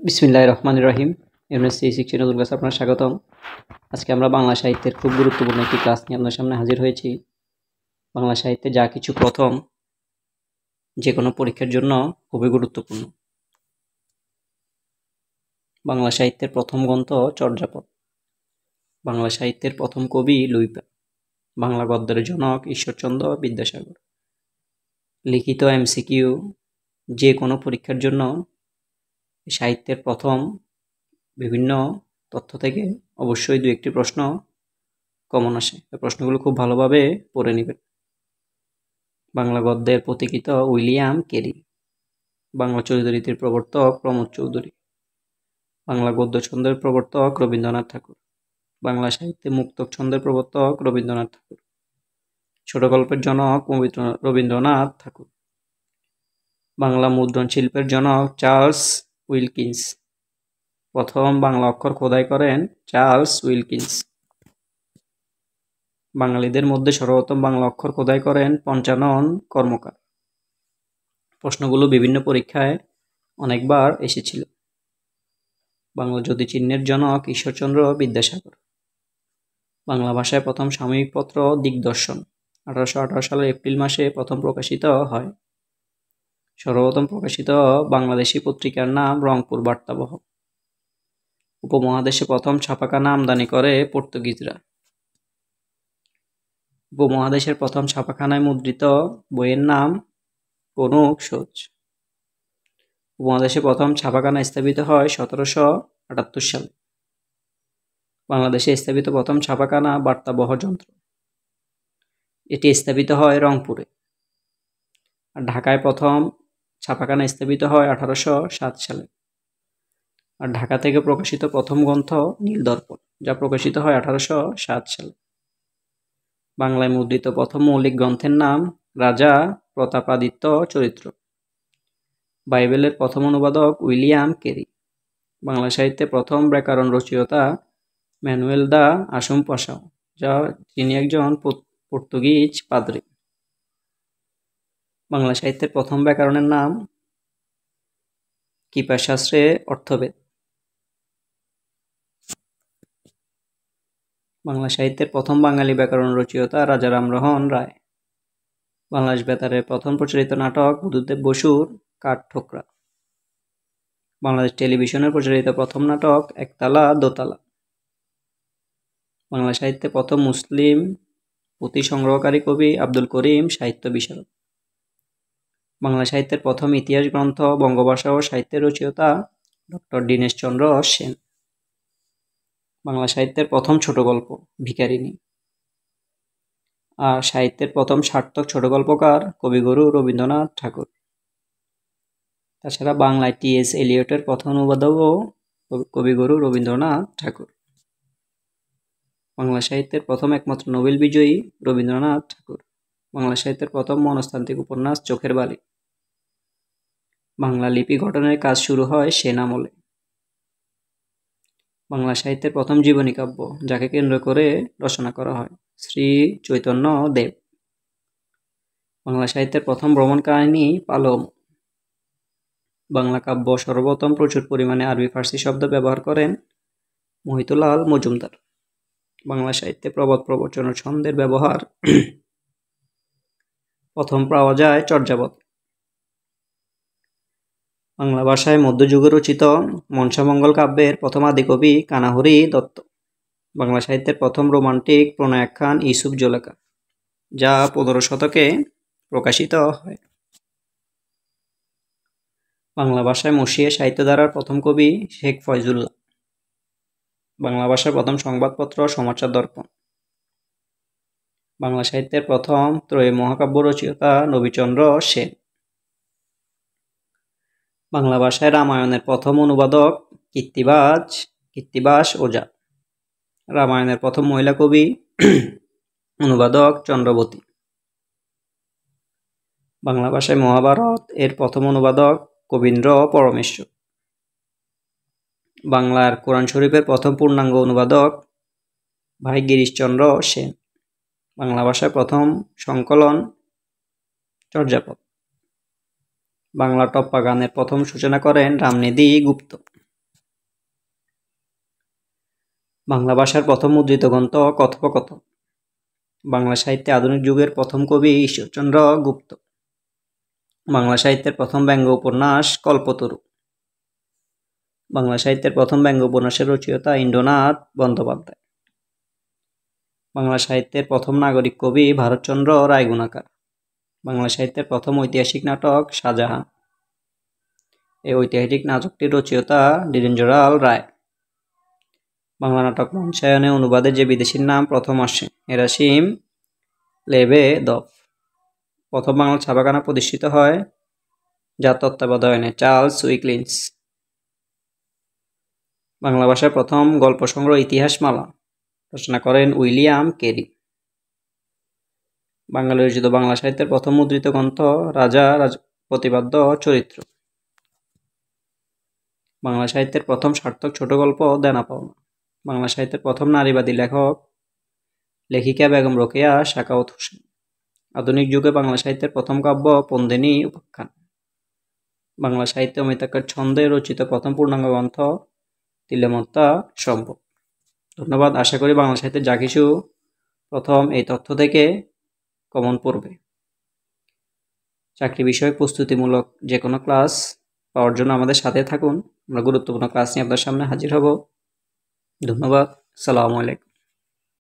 বিসমিল্লাহির রহমানির রহিম। এমএসসি শিক্ষা নতুন ক্লাসে আপনার স্বাগতম। আজকে আমরা বাংলা সাহিত্যের খুব গুরুত্বপূর্ণ একটি ক্লাস নিয়ে আপনার সামনে হাজির হয়েছি। বাংলা সাহিত্যে যা কিছু প্রথম যে কোনো পরীক্ষার জন্য খুবই গুরুত্বপূর্ণ। বাংলা সাহিত্যের প্রথম গ্রন্থ চর্যাপদ। বাংলা সাহিত্যের প্রথম কবি লুইপা। বাংলা গদ্যের জনক ঈশ্বরচন্দ্র বিদ্যাসাগর। লিখিত এমসিকিউ যে কোনো পরীক্ষার জন্য সাহিত্যের প্রথম বিভিন্ন তথ্য থেকে অবশ্যই দু একটি প্রশ্ন কমন আসে। প্রশ্নগুলো খুব ভালোভাবে পড়ে নেবেন। বাংলা গদ্যের পথিকৃৎ উইলিয়াম কেরি। বাংলা চরিতরীতির প্রবর্তক প্রমোদ চৌধুরী। বাংলা গদ্য ছন্দের প্রবর্তক রবীন্দ্রনাথ ঠাকুর। বাংলা সাহিত্যে মুক্তক ছন্দের প্রবর্তক রবীন্দ্রনাথ ঠাকুর। ছোট গল্পের জনক রবীন্দ্রনাথ ঠাকুর। বাংলা মুদ্রণ শিল্পের জনক চার্লস উইলকিন্স। প্রথম বাংলা অক্ষর খোদাই করেন চার্লস উইলকিন্স। বাঙালিদের মধ্যে সর্বপ্রথম বাংলা অক্ষর খোদাই করেন পঞ্চানন কর্মকার। প্রশ্নগুলো বিভিন্ন পরীক্ষায় অনেকবার এসেছিল। বাংলা জ্যোতিচিহ্নের জনক ঈশ্বরচন্দ্র বিদ্যাসাগর। বাংলা ভাষায় প্রথম সাময়িক পত্র দিগদর্শন 1818 সালের এপ্রিল মাসে প্রথম প্রকাশিত হয়। সর্বপ্রথম প্রকাশিত বাংলাদেশি পত্রিকার নাম রংপুর বার্তাবহ। উপমহাদেশে প্রথম ছাপাখানা আমদানি করে পর্তুগিজরা। উপমহাদেশের প্রথম ছাপাখানায় মুদ্রিত বইয়ের নাম কনক সোচ। উপমহাদেশে প্রথম ছাপাখানা স্থাপিত হয় 1778 সালে। বাংলাদেশে স্থাপিত প্রথম ছাপাখানা বার্তাবহ যন্ত্র। এটি স্থাপিত হয় রংপুরে। আর ঢাকায় প্রথম ছাপাখানা স্থাপিত হয় 1807 সালে। আর ঢাকা থেকে প্রকাশিত প্রথম গ্রন্থ নীলদর্পণ, যা প্রকাশিত হয় 1807 সালে। বাংলায় মুদ্রিত প্রথম মৌলিক গ্রন্থের নাম রাজা প্রতাপাদিত্য চরিত্র। বাইবেলের প্রথম অনুবাদক উইলিয়াম কেরি। বাংলা সাহিত্যে প্রথম ব্যাকরণ রচয়িতা ম্যানুয়েল দা আসুম্পসাও, যিনি একজন পর্তুগিজ পাদ্রী। বাংলা সাহিত্যের প্রথম ব্যাকরণের নাম কৃপাশাস্ত্রে অর্থবেদ। বাংলা সাহিত্যের প্রথম বাঙালি ব্যাকরণ রচয়িতা রাজা রামমোহন রায়। বাংলাদেশ বেতারের প্রথম প্রচারিত নাটক বুদ্ধদেব বসুর কাঠঠোকরা। বাংলাদেশ টেলিভিশনের প্রচারিত প্রথম নাটক একতলা দোতলা। বাংলা সাহিত্যে প্রথম মুসলিম পুঁথি সংগ্রহকারী কবি আব্দুল করিম সাহিত্য বিশারদ। বাংলা সাহিত্যের প্রথম ইতিহাস গ্রন্থ বঙ্গভাষা ও সাহিত্যের রচয়িতা ডক্টর দীনেশচন্দ্র সেন। বাংলা সাহিত্যের প্রথম ছোট গল্প ভিখারিণী। আর সাহিত্যের প্রথম সার্থক ছোট গল্পকার কবিগুরু রবীন্দ্রনাথ ঠাকুর। তাছাড়া বাংলায় টি.এস. এলিয়টের প্রথম অনুবাদকও কবিগুরু রবীন্দ্রনাথ ঠাকুর। বাংলা সাহিত্যের প্রথম একমাত্র নোবেল বিজয়ী রবীন্দ্রনাথ ঠাকুর। বাংলা সাহিত্যের প্রথম মনস্তান্ত্রিক উপন্যাস চোখের বালি। বাংলা লিপি গঠনের কাজ শুরু হয় সেন আমলে। বাংলা সাহিত্যের প্রথম জীবনী কাব্য, যাকে কেন্দ্র করে রচনা করা হয়, শ্রী চৈতন্য দেব। বাংলা সাহিত্যের প্রথম ভ্রমণ কাহিনী পালম। বাংলা কাব্য সর্বপ্রথম প্রচুর পরিমাণে আরবি ফার্সি শব্দ ব্যবহার করেন মহিতুলাল মজুমদার। বাংলা সাহিত্যে প্রবাদ প্রবচন ও ছন্দের ব্যবহার প্রথম পাওয়া যায় চর্যাপদ। বাংলা ভাষায় মধ্যযুগে রচিত মনসামঙ্গল কাব্যের প্রথম আদিকবি কানাহরি দত্ত। বাংলা সাহিত্যের প্রথম রোমান্টিক প্রণয়াখ্যান ইউসুফ জুলেখা, যা 15 শতকে প্রকাশিত হয়। বাংলা ভাষায় মসিয়ে সাহিত্যধারার প্রথম কবি শেখ ফয়জুল্লাহ। বাংলা ভাষার প্রথম সংবাদপত্র সমাচার দর্পণ। বাংলা সাহিত্যের প্রথম ত্রয়ী মহাকাব্য রচয়িতা নবীচন্দ্র সেন। বাংলা ভাষায় রামায়ণের প্রথম অনুবাদক কৃত্তিবাস ওঝা। রামায়ণের প্রথম মহিলা কবি অনুবাদক চন্দ্রবতী। বাংলা ভাষায় মহাভারত এর প্রথম অনুবাদক কবীন্দ্র পরমেশ্বর। বাংলার কোরআন শরীফের প্রথম পূর্ণাঙ্গ অনুবাদক ভাই গিরিশচন্দ্র সেন। বাংলা ভাষায় প্রথম সংকলন চর্যাপদ। বাংলা টপ্পা গানের প্রথম সূচনা করেন রামনিধি গুপ্ত। বাংলা ভাষার প্রথম মুদ্রিত গ্রন্থ কথোপকথন। বাংলা সাহিত্যে আধুনিক যুগের প্রথম কবি ঈশ্বরচন্দ্র গুপ্ত। বাংলা সাহিত্যের প্রথম ব্যঙ্গ উপন্যাস কল্পতরু। বাংলা সাহিত্যের প্রথম ব্যঙ্গ উপন্যাসের রচয়িতা ইন্দ্রনাথ বন্দ্যোপাধ্যায়। বাংলা সাহিত্যের প্রথম নাগরিক কবি ভারতচন্দ্র রায়গুণাকার। বাংলা সাহিত্যের প্রথম ঐতিহাসিক নাটক শাহজাহান। এই ঐতিহাসিক নাটকটির রচয়িতা দ্বিজেন্দ্রলাল রায়। বাংলা নাটক মঞ্চায়নে অনুবাদে যে বিদেশির নাম প্রথম আসে এরাসিম লেবেদভ। প্রথম বাংলা ছাপাখানা প্রতিষ্ঠিত হয় যার তত্ত্বাবধানে চার্লস উইকলিন্স। বাংলা ভাষার প্রথম গল্প সংগ্রহ ইতিহাসমালা রচনা করেন উইলিয়াম কেরি। বাঙালি রচিত বাংলা সাহিত্যের প্রথম মুদ্রিত গ্রন্থ রাজা প্রতিপাদ্য চরিত্র। বাংলা সাহিত্যের প্রথম সার্থক ছোট গল্প দেনা পাওনা। বাংলা সাহিত্যের প্রথম নারীবাদী লেখিকা বেগম রোকেয়া সাখাওয়াত হোসেন। আধুনিক যুগে বাংলা সাহিত্যের প্রথম কাব্য পন্দিনী উপাখ্যান। বাংলা সাহিত্যে অমিতাক্ষর ছন্দে রচিত প্রথম পূর্ণাঙ্গ গ্রন্থ তিলেমত্তা সম্ভব। ধন্যবাদ। আশা করি বাংলা সাহিত্যের যা কিছু প্রথম এই তথ্য থেকে কমন পড়বে। চাকরি বিষয়ক প্রস্তুতিমূলক যে কোনো ক্লাস পাওয়ার জন্য আমাদের সাথে থাকুন। আমরা গুরুত্বপূর্ণ ক্লাস নিয়ে আপনার সামনে হাজির হব। ধন্যবাদ। আসসালামু আলাইকুম।